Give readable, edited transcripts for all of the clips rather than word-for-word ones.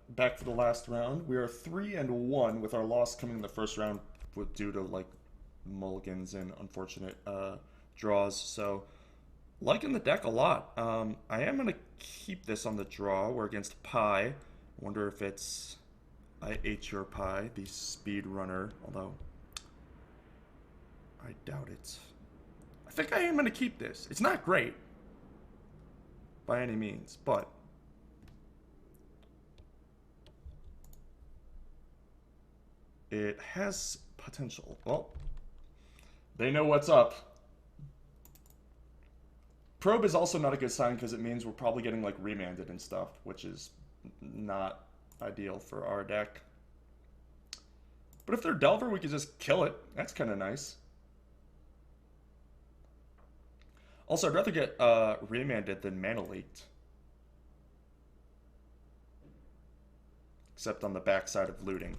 back for the last round. We are 3-1 with our loss coming in the first round due to like mulligans and unfortunate draws. So liking the deck a lot. I am gonna keep this on the draw. We're against Pi. Wonder if it's I ate your pie, the speed runner. Although I doubt it. I think I am gonna keep this. It's not great by any means, but it has potential. Well, they know what's up. Probe is also not a good sign because it means we're probably getting like remanded and stuff, which is not ideal for our deck. But if they're Delver, we could just kill it. That's kind of nice. Also, I'd rather get remanded than mana leaked. Except on the backside of looting.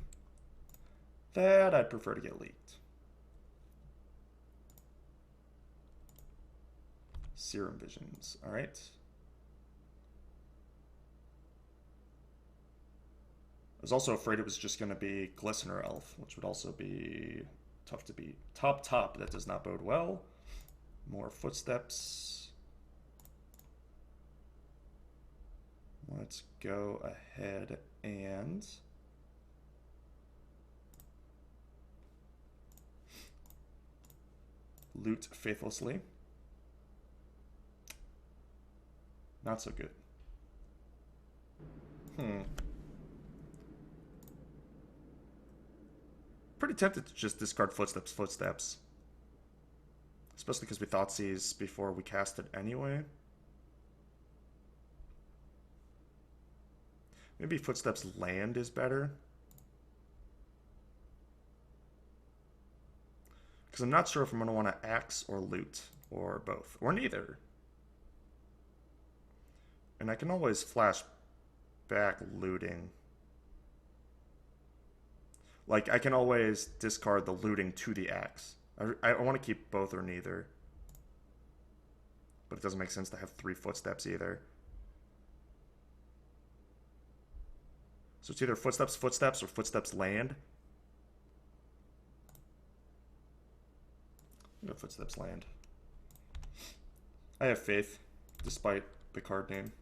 That I'd prefer to get leaked. Serum Visions. Alright. I was also afraid it was just going to be Glistener Elf, which would also be tough to beat. Top, that does not bode well. More footsteps. Let's go ahead and loot faithlessly. Not so good. Pretty tempted to just discard footsteps. Especially because we Thoughtseize before we cast it anyway. Maybe Footsteps land is better. Because I'm not sure if I'm going to want to axe or loot, or both, or neither. And I can always flash back looting. Like, I can always discard the looting to the axe. I want to keep both or neither. But it doesn't make sense to have 3 footsteps either. So it's either footsteps, or footsteps land. No, footsteps land. I have faith, despite the card name.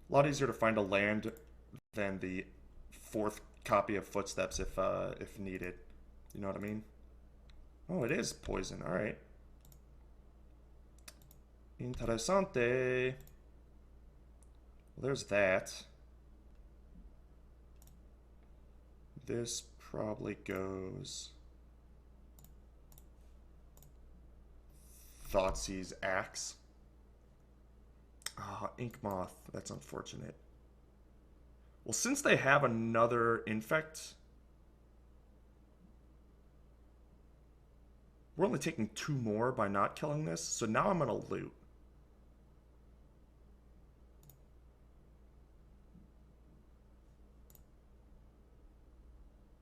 A lot easier to find a land than the 4th copy of Footsteps if needed. You know what I mean? Oh, it is poison. All right. Interessante. Well, there's that. This probably goes Thoughtseize Axe. Ah, Ink Moth. That's unfortunate. Well, since they have another Infect, we're only taking 2 more by not killing this, so now I'm going to loot.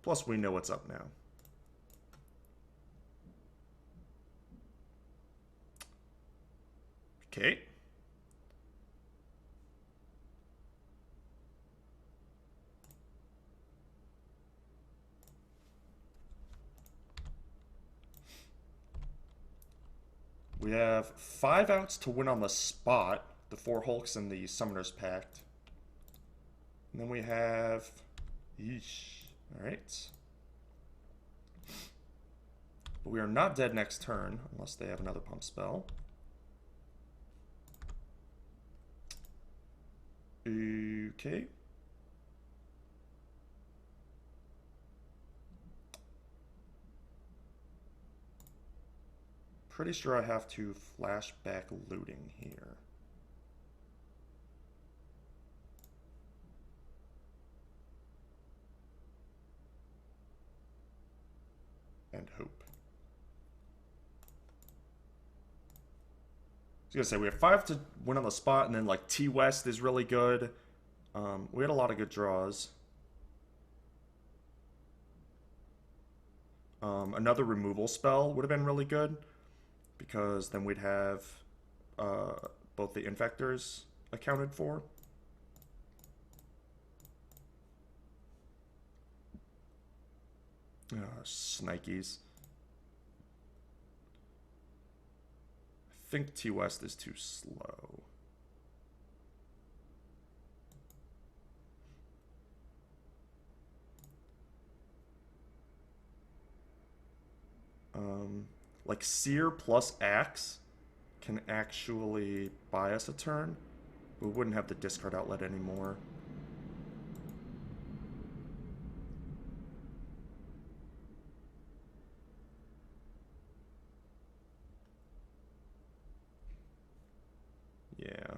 Plus, we know what's up now. Okay. We have 5 outs to win on the spot. The 4 Hulks and the Summoner's Pact. And then we have... Yeesh. Alright. But we are not dead next turn, unless they have another pump spell. Okay. Pretty sure I have to flashback looting here. And hope. I was gonna say we have 5 to win on the spot, and then like T West is really good. We had a lot of good draws. Another removal spell would have been really good. because then we'd have uh, both the infectors accounted for. Snikes. I think T West is too slow. Like Seer plus Axe can actually buy us a turn. We wouldn't have the discard outlet anymore. Yeah.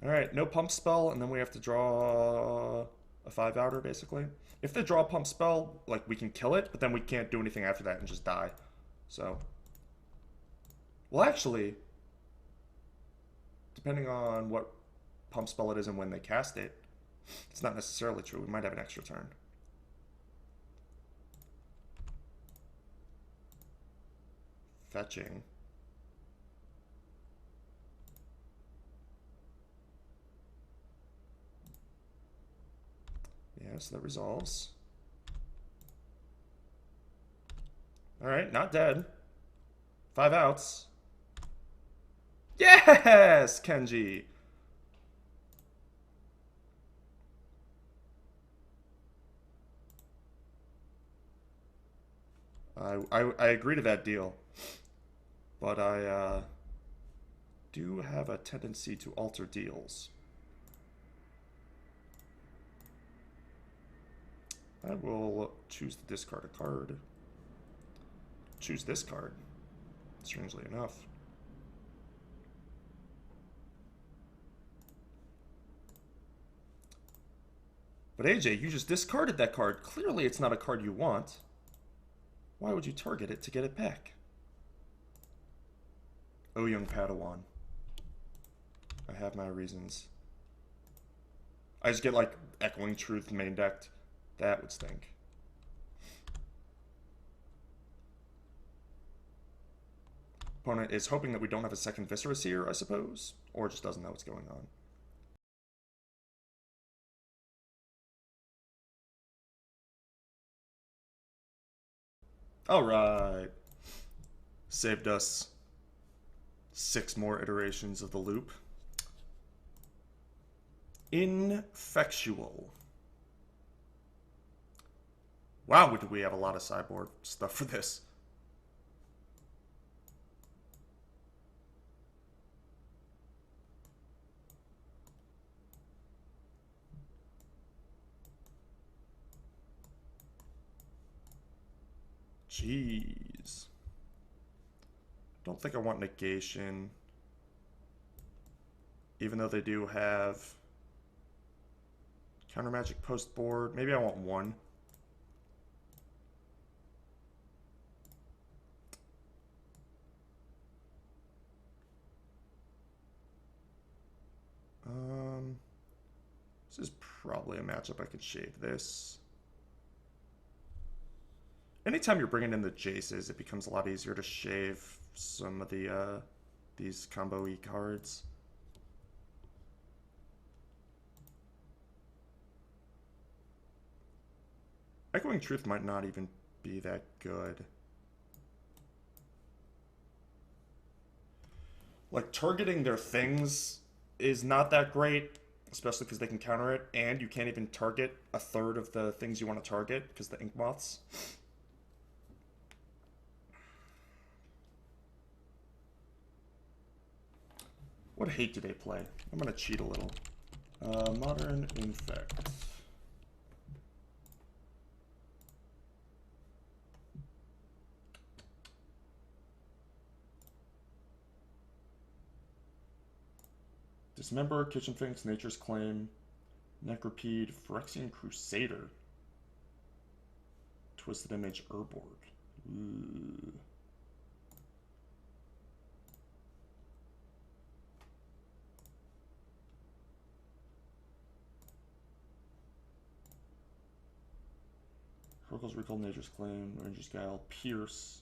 Alright, no pump spell, and then we have to draw a 5-outer, basically. If they draw a pump spell, like, we can kill it, but then we can't do anything after that and just die. So. Well, actually, depending on what pump spell it is and when they cast it, it's not necessarily true. We might have an extra turn. Fetching. Yeah, so that resolves. Alright, not dead. 5 outs. Yes, Kenji! I agree to that deal. But I do have a tendency to alter deals. I will choose to discard a card. Choose this card, strangely enough. But AJ, you just discarded that card. Clearly it's not a card you want. Why would you target it to get it back? Oh, young Padawan. I have my reasons. I just get, like, Echoing Truth main decked. That would stink. Opponent is hoping that we don't have a second Viscera Seer, I suppose. Or just doesn't know what's going on. Alright. Saved us 6 more iterations of the loop. Infectual. Wow, do we have a lot of sideboard stuff for this. Jeez. Don't think I want negation. Even though they do have counter magic post board. Maybe I want 1. This is probably a matchup I could shave this. Anytime you're bringing in the Jaces, it becomes a lot easier to shave some of the these combo-y cards. Echoing Truth might not even be that good. Like, targeting their things is not that great, especially because they can counter it, and you can't even target a third of the things you want to target because the Ink Moths. What hate do they play? I'm going to cheat a little. Modern Infect. Dismember, Kitchen Finks, Nature's Claim, Necropede, Phyrexian Crusader. Twisted Image Urborg. Ooh. Oracle's Recall, Nature's Claim, Ranger's Guile, Pierce.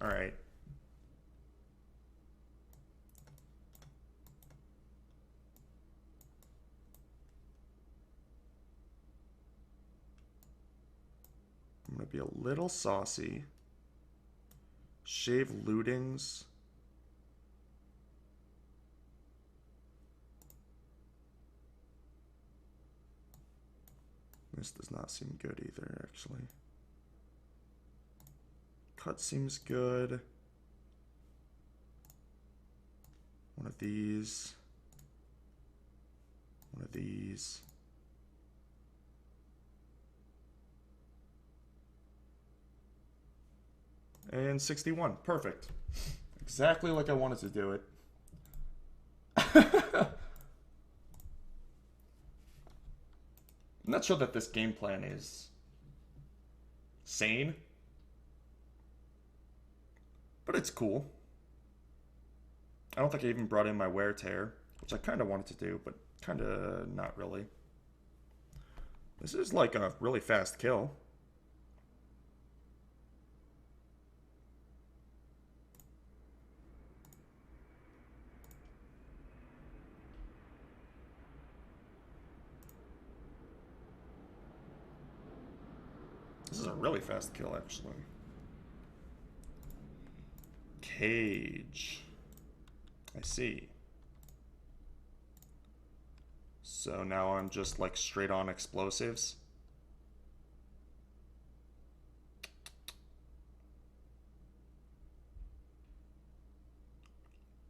Alright. I'm going to be a little saucy. Shave Lootings. This does not seem good either, actually. Cut seems good. One of these. One of these. And 61. Perfect. Exactly like I wanted to do it. I'm not sure that this game plan is sane, but it's cool. I don't think I even brought in my wear tear, which I kind of wanted to do, but kind of not really. This is like a really fast kill. This is a really fast kill, actually. Cage. I see. So now I'm just like straight on explosives.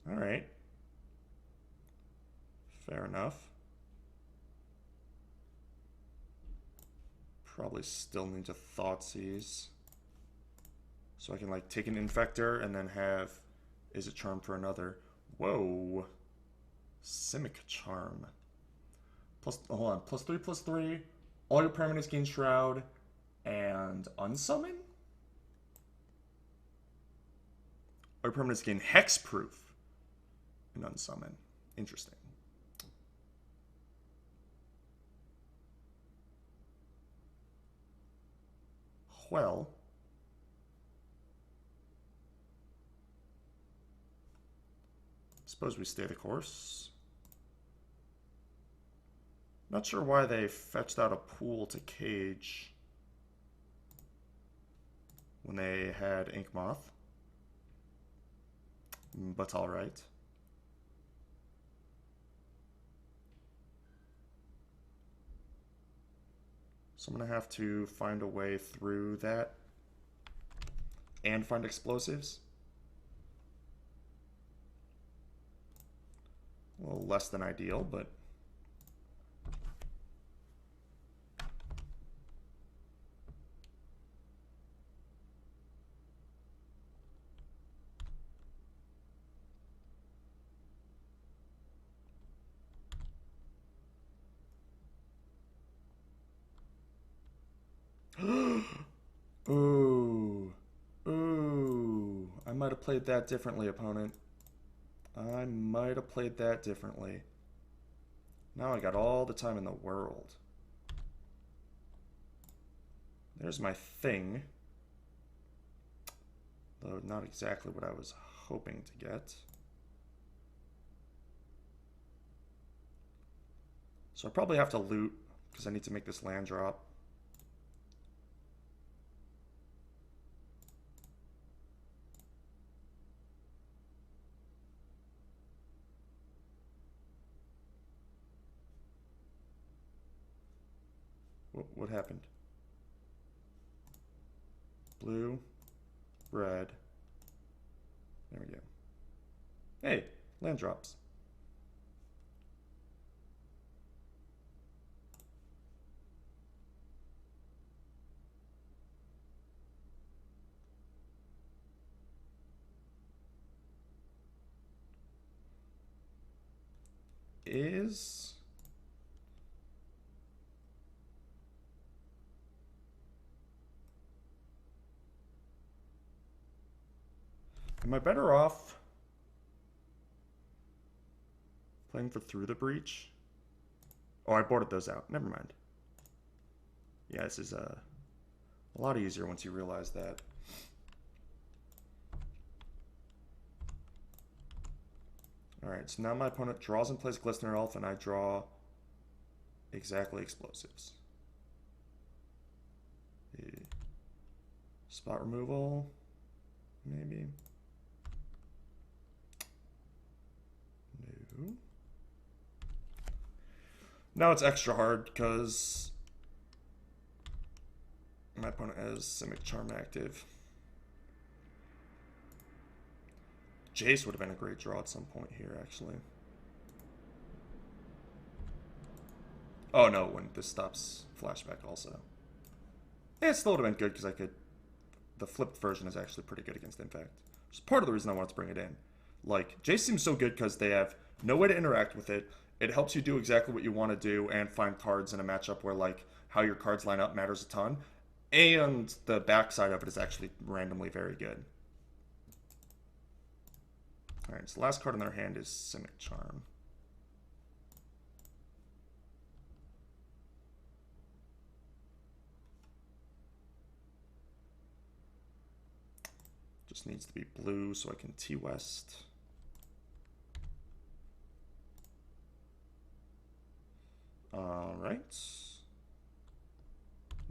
All right. Fair enough. Probably still need to Thoughtseize. So I can like take an Infector and then have Is It Charm for another. Whoa. Simic Charm. Plus, hold on, +3/+3. All your permanents gain Shroud and Unsummon? All your permanents gain Hexproof and Unsummon. Interesting. Well, suppose we stay the course. Not sure why they fetched out a pool to Cage when they had Ink Moth, but alright. So I'm going to have to find a way through that and find explosives. A little less than ideal, but ooh. Ooh. I might have played that differently, opponent. I might have played that differently. Now I got all the time in the world. There's my thing. Though not exactly what I was hoping to get. So I probably have to loot because I need to make this land drop. What happened? Blue, red. There we go. Hey, land drops. Is... Am I better off playing for Through the Breach? Oh, I boarded those out. Never mind. Yeah, this is a lot easier once you realize that. Alright, so now my opponent draws and plays Glistener Elf, and I draw exactly Explosives. Spot removal, maybe. No. Now it's extra hard because my opponent has Simic Charm active. Jace would have been a great draw at some point here, actually. Oh no, when this stops flashback also. Yeah, it still would have been good because I could... The flipped version is actually pretty good against Impact. Which is part of the reason I wanted to bring it in. Like, Jace seems so good because they have no way to interact with it. It helps you do exactly what you want to do and find cards in a matchup where, like, how your cards line up matters a ton. And the backside of it is actually randomly very good. Alright, so the last card in their hand is Simic Charm. Just needs to be blue so I can T-West. Alright.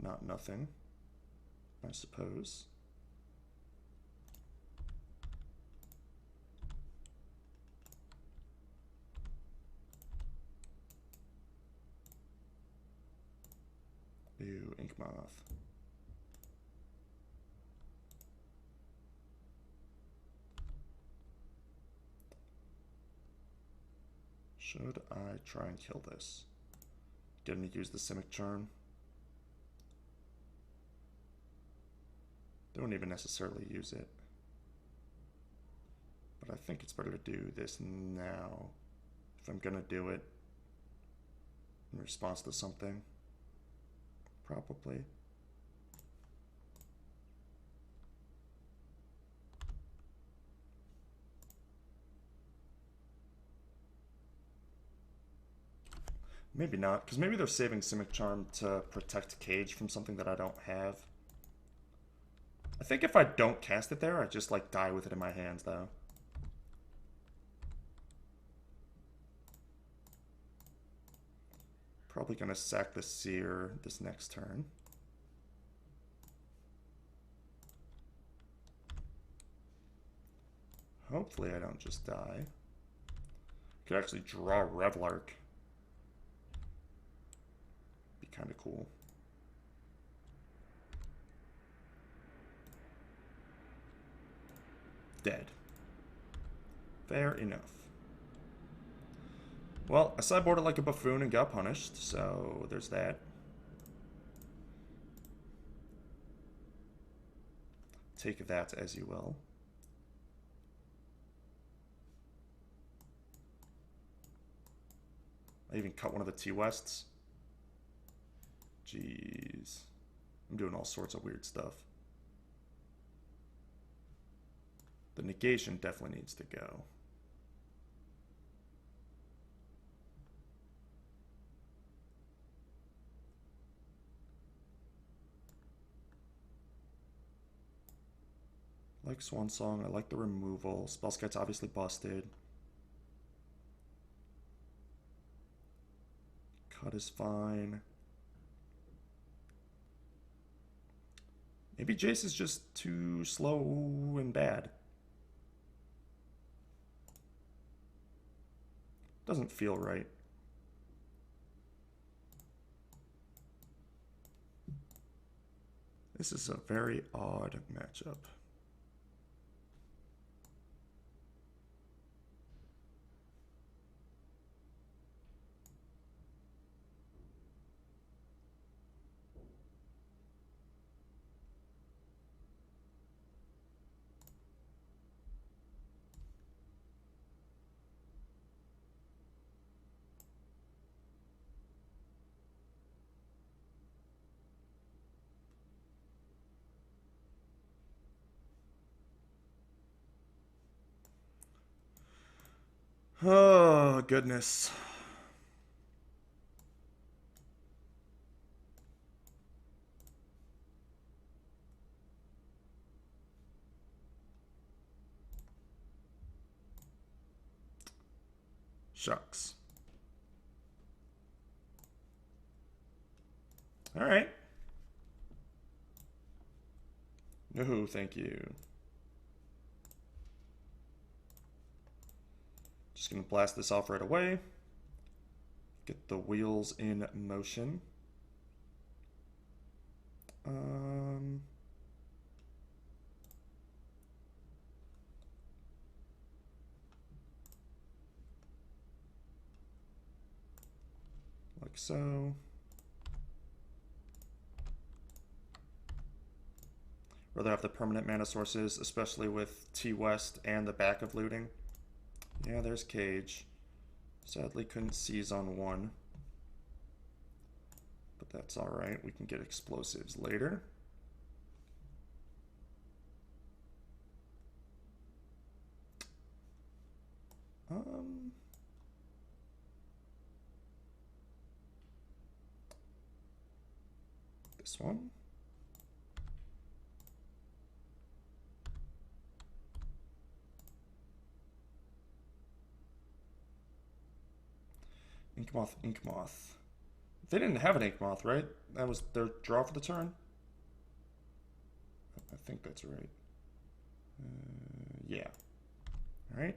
Not nothing, I suppose. Ew, Ink Moth. Should I try and kill this? Didn't use the Simic Charm. Don't even necessarily use it. But I think it's better to do this now. If I'm gonna do it in response to something. Probably. Maybe not, because maybe they're saving Simic Charm to protect Cage from something that I don't have. I think if I don't cast it there, I just, like, die with it in my hands, though. Probably gonna sack the Seer this next turn. Hopefully I don't just die. Could actually draw Revlark. Be kind of cool. Dead. Fair enough. Well, I sideboarded like a buffoon and got punished, so there's that. Take that as you will. I even cut one of the T-Wests. Jeez. I'm doing all sorts of weird stuff. The negation definitely needs to go. I like Swan Song, I like the removal. Spellskite's obviously busted. Cut is fine. Maybe Jace is just too slow and bad. Doesn't feel right. This is a very odd matchup. Oh, goodness. Shucks. All right. No, thank you. Just gonna blast this off right away. Get the wheels in motion. Like so. Rather have the permanent mana sources, especially with T-West and the back of looting. Yeah, there's Cage. Sadly couldn't seize on one. But that's alright, we can get explosives later. This one. Inkmoth, Inkmoth. They didn't have an Inkmoth, right? That was their draw for the turn? I think that's right. Yeah. Alright.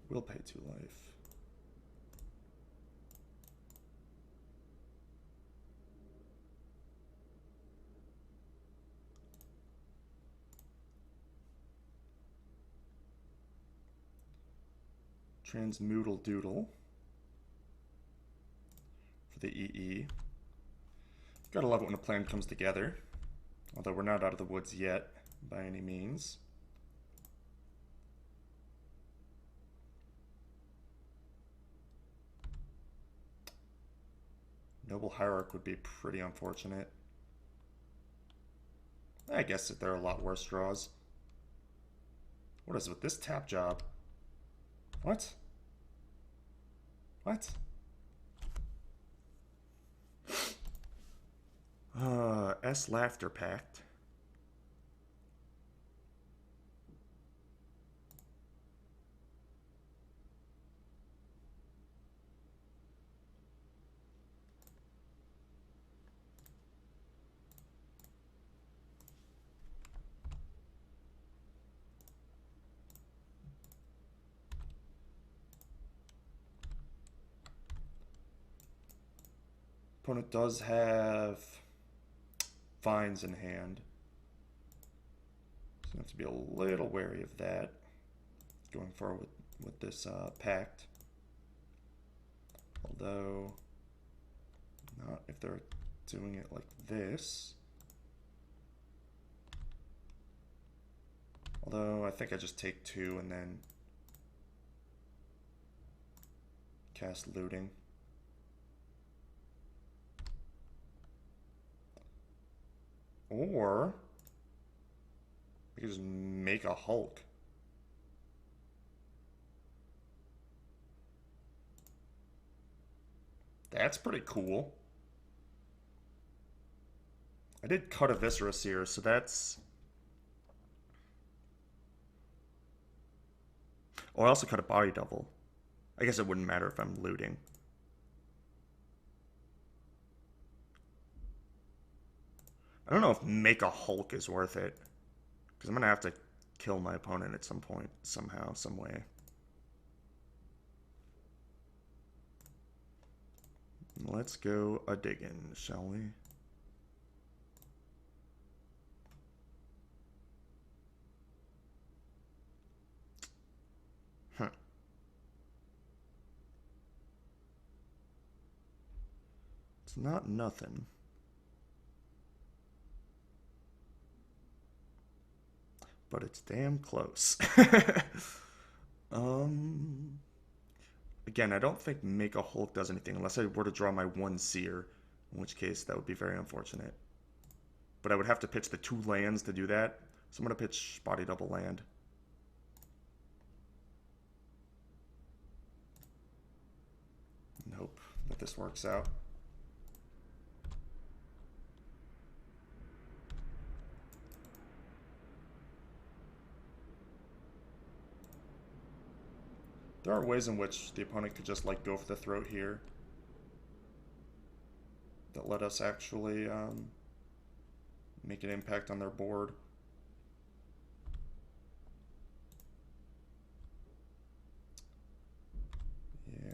We'll pay 2 life. Transmutal Doodle for the EE. Gotta love it when a plan comes together. Although we're not out of the woods yet, by any means. Noble Hierarch would be pretty unfortunate. I guess that there are a lot worse draws. What is with this tap job? What? What? S Laughter Pact. Opponent does have Vines in hand. So you have to be a little wary of that going forward with this pact. Although, not if they're doing it like this. Although, I think I just take 2 and then cast Looting. Or we could just make a Hulk. That's pretty cool. I did cut a Viscera Seer, so that's... Oh, I also cut a Body Double. I guess it wouldn't matter if I'm looting. I don't know if make a Hulk is worth it. Because I'm going to have to kill my opponent at some point, somehow, some way. Let's go a diggin', shall we? Huh. It's not nothing. but it's damn close. um, Again, I don't think Make a Hulk does anything unless I were to draw my one seer, in which case that would be very unfortunate. But I would have to pitch the 2 lands to do that, so I'm going to pitch Body Double Land. And hope that this works out. There are ways in which the opponent could just like go for the throat here that let us actually make an impact on their board. Yeah.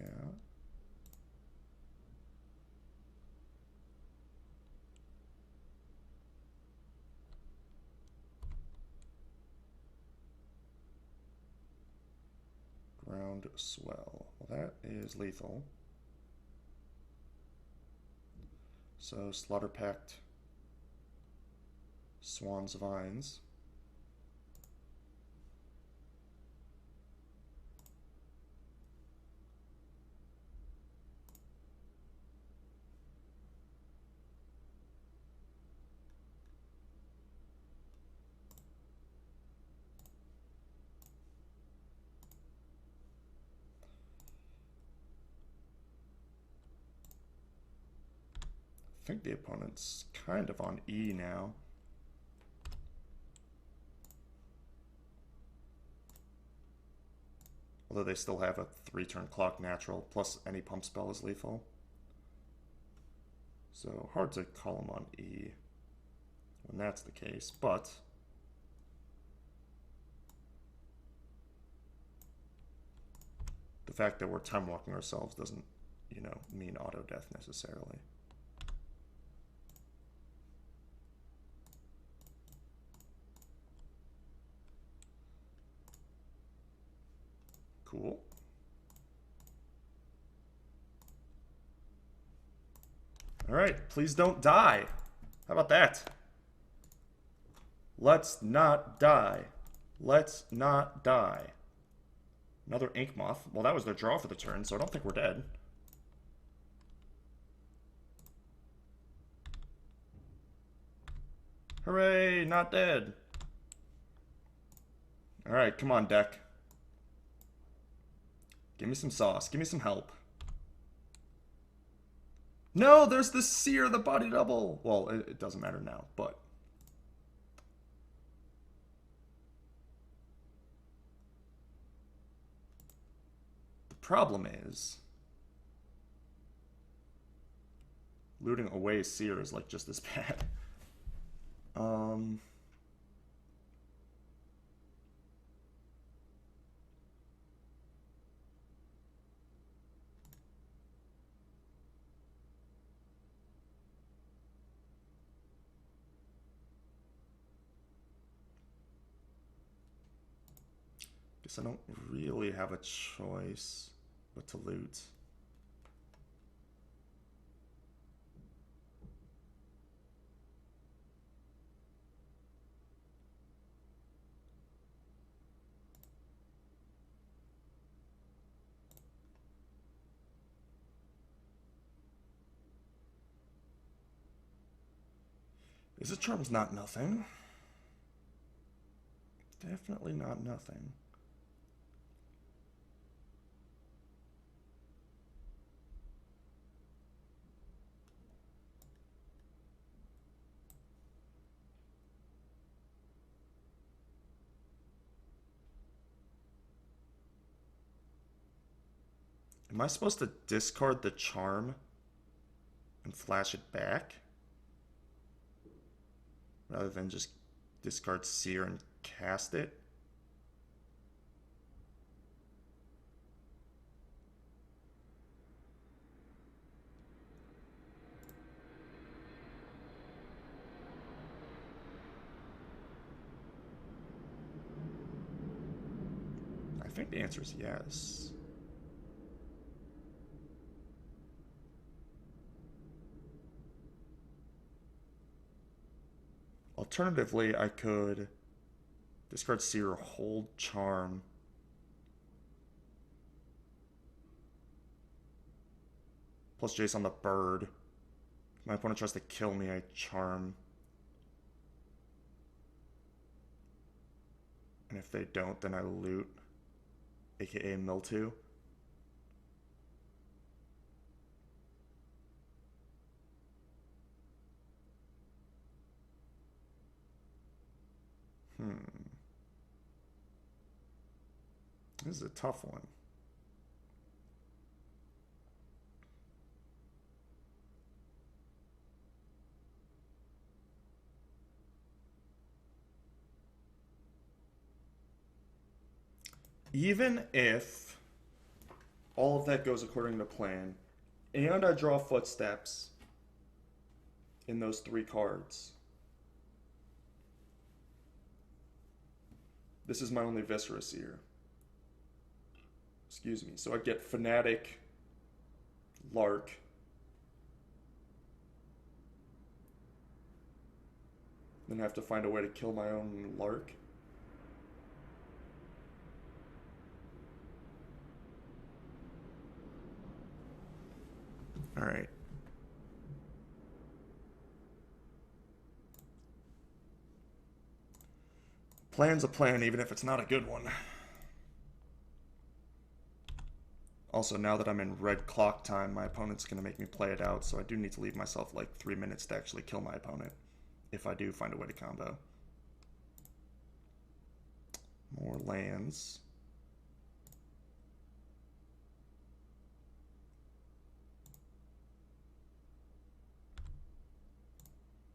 Ground Swell. Well, that is lethal. So Slaughter Pact, Swan's Vines. I think the opponent's kind of on E now. Although they still have a 3-turn clock natural, plus any pump spell is lethal. So hard to call them on E when that's the case, but the fact that we're time walking ourselves doesn't, you know, mean auto death necessarily. Cool. All right, please don't die. How about that? Let's not die. Let's not die. Another Ink Moth. Well, that was their draw for the turn, so I don't think we're dead. Hooray, not dead. All right, come on, deck. Give me some sauce. Give me some help. No, there's the Seer, the Body Double. Well, it doesn't matter now, but... the problem is... looting away Seer is, like, just as bad. Guess I don't really have a choice but to loot. Is it Charm's not nothing? Definitely not nothing. Am I supposed to discard the Charm and flash it back? Rather than just discard Seer and cast it? I think the answer is yes. Alternatively, I could Discard Seer, hold Charm. Plus Jace on the bird. If my opponent tries to kill me, I Charm. And if they don't, then I loot. AKA Mildew. This is a tough one. Even if all of that goes according to plan, and I draw Footsteps in those 3 cards, this is my only Viscera Seer. Excuse me. So I get Fanatic, Lark, then I have to find a way to kill my own Lark. All right. Plan's a plan, even if it's not a good one. Also, now that I'm in red clock time, my opponent's going to make me play it out, so I do need to leave myself like 3 minutes to actually kill my opponent, if I do find a way to combo. More lands.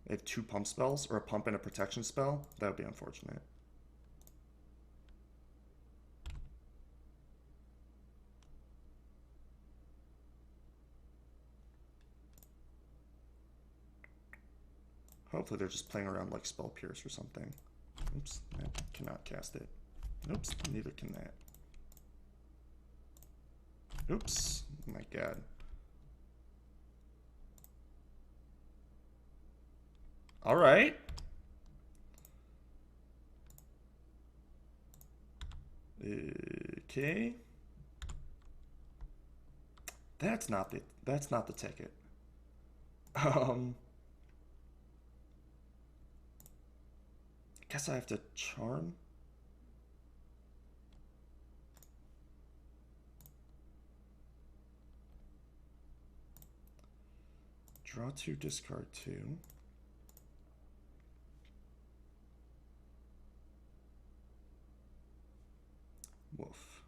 They have 2 pump spells, or a pump and a protection spell. That would be unfortunate. Hopefully they're just playing around like Spell Pierce or something. Oops, I cannot cast it. Oops, neither can that. Oops, oh my god. All right. Okay. That's not the ticket. Guess I have to Charm. Draw 2, discard 2. Woof.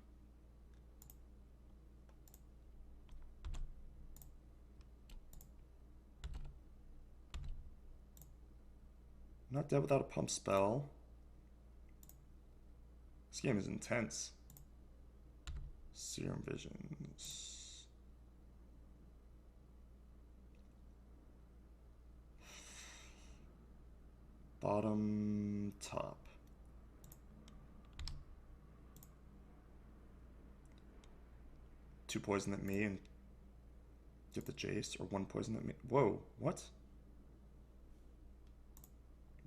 Not dead without a pump spell. This game is intense. Serum Visions. Bottom, top. Two poison at me and get the Jace, or 1 poison at me. Whoa, what?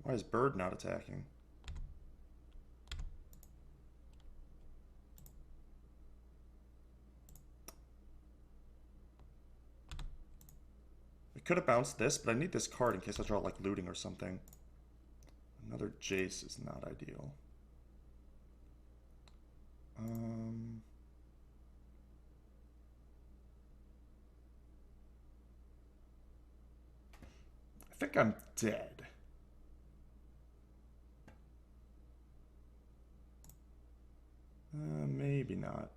Why is Bird not attacking? I could have bounced this, but I need this card in case I draw like looting or something. Another Jace is not ideal. I think I'm dead. Maybe not.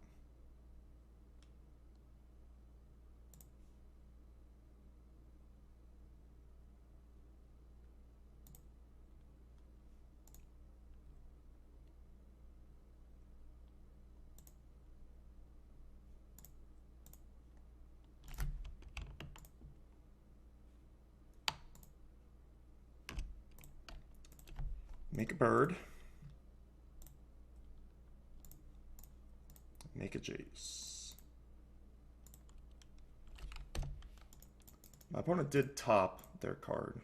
Make a bird. Make a Jace. My opponent did top their card.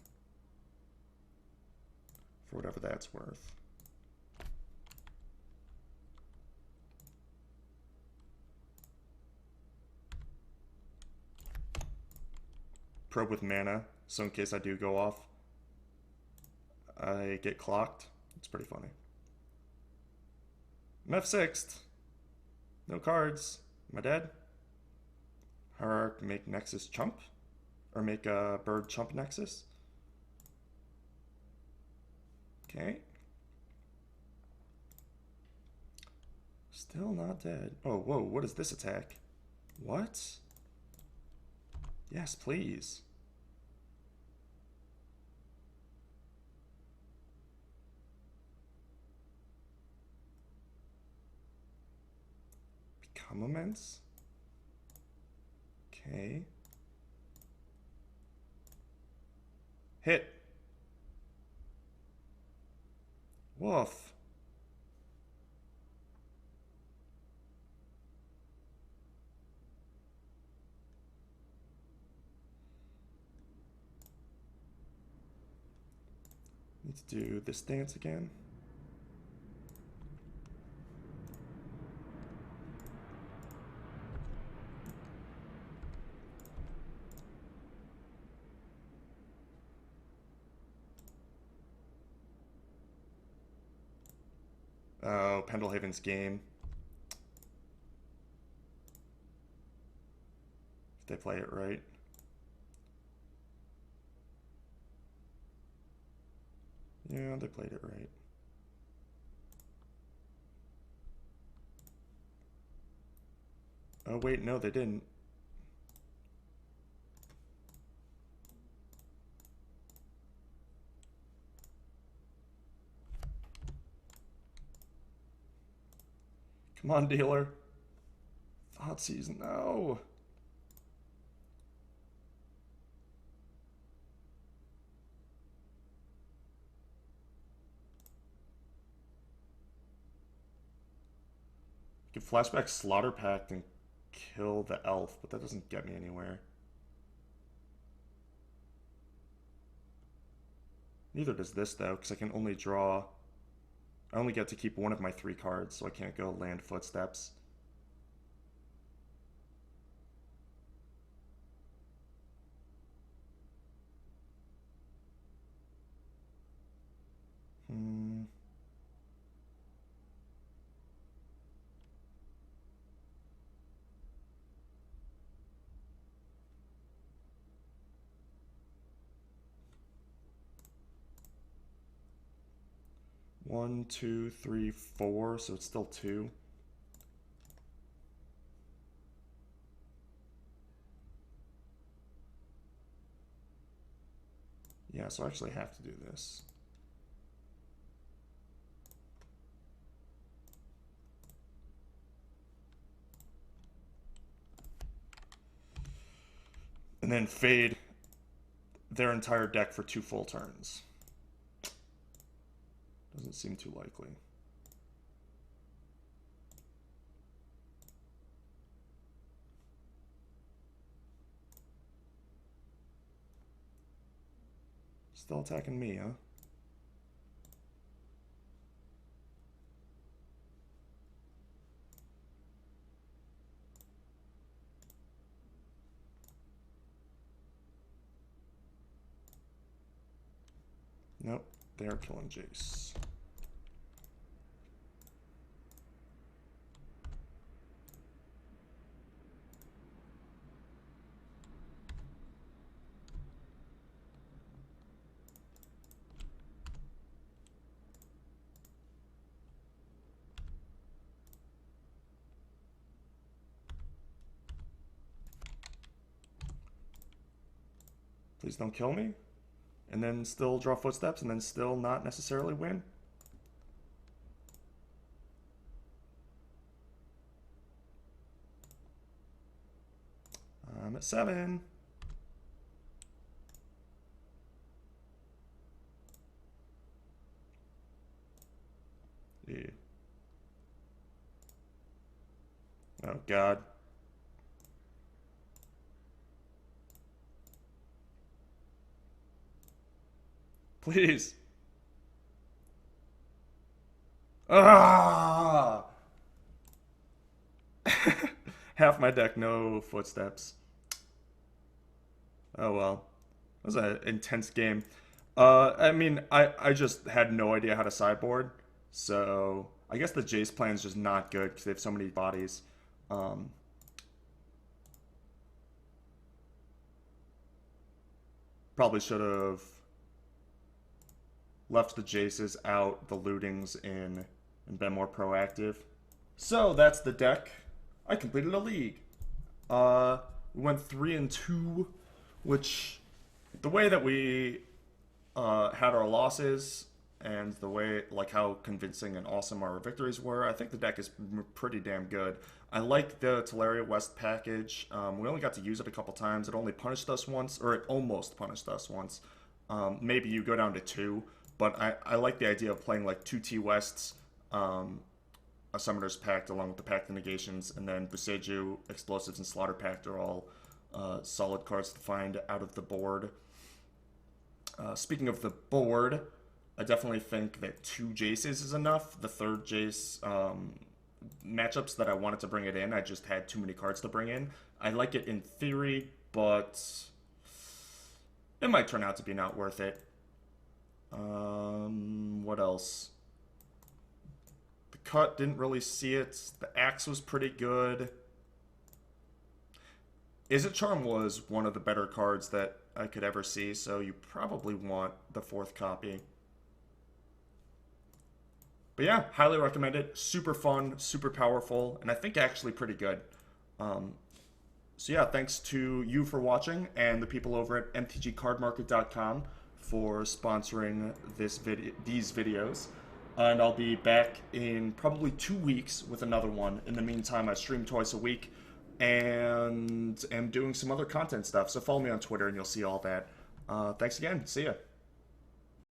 For whatever that's worth. probe with mana, so in case I do go off, I get clocked. It's pretty funny. I'm F6'd. No cards. Am I dead? Hierarch, make Nexus chump? Or make a bird chump Nexus? Okay. Still not dead. Oh, whoa, what is this attack? What? Yes, please. Become immense? Okay. Hit. Woof. Need to do this dance again. Oh, Pendelhaven's game. If they play it right. Yeah, they played it right. Oh, wait, no, they didn't. Come on, dealer. Thoughtseize, no. You can flashback Slaughter Pact and kill the elf, but that doesn't get me anywhere. Neither does this, though, because I can only draw... I only get to keep one of my 3 cards, so I can't go land Footsteps. Hmm... 1, 2, 3, 4, so it's still 2. Yeah, so I actually have to do this. And then fade their entire deck for 2 full turns. Doesn't seem too likely. Still attacking me, huh? Nope, they are killing Jace. Please don't kill me. And then still draw Footsteps and then still not necessarily win. I'm at 7. Yeah. Oh, God. Please. Ah! Half my deck, no Footsteps. Oh well. It was an intense game. I mean, I just had no idea how to sideboard, so I guess the Jace plan is just not good because they have so many bodies. Um, Probably should have left the Jaces out, the lootings in, and been more proactive. So that's the deck. I completed a league. We went 3-2, which the way that we had our losses and the way, like, how convincing and awesome our victories were, I think the deck is pretty damn good. I like the Teleria West package. We only got to use it a couple times. It only punished us once, or it almost punished us once. Maybe you go down to two, but I like the idea of playing like two T Wests, a Summoner's Pact along with the Pact of Negations, and then Boseiju, Explosives, and Slaughter Pact are all solid cards to find out of the board. Speaking of the board, I definitely think that two Jaces is enough. The third Jace matchups that I wanted to bring it in, I just had too many cards to bring in. I like it in theory, but it might turn out to be not worth it. What else? The cut, didn't really see it. The axe was pretty good. Izzet Charm was one of the better cards that I could ever see, so you probably want the fourth copy. But yeah, highly recommend it. Super fun, super powerful, and I think actually pretty good. So yeah, thanks to you for watching and the people over at mtgcardmarket.com for sponsoring these videos. And I'll be back in probably 2 weeks with another one. In the meantime, I stream twice a week and am doing some other content stuff. So follow me on Twitter and you'll see all that. Thanks again. See ya.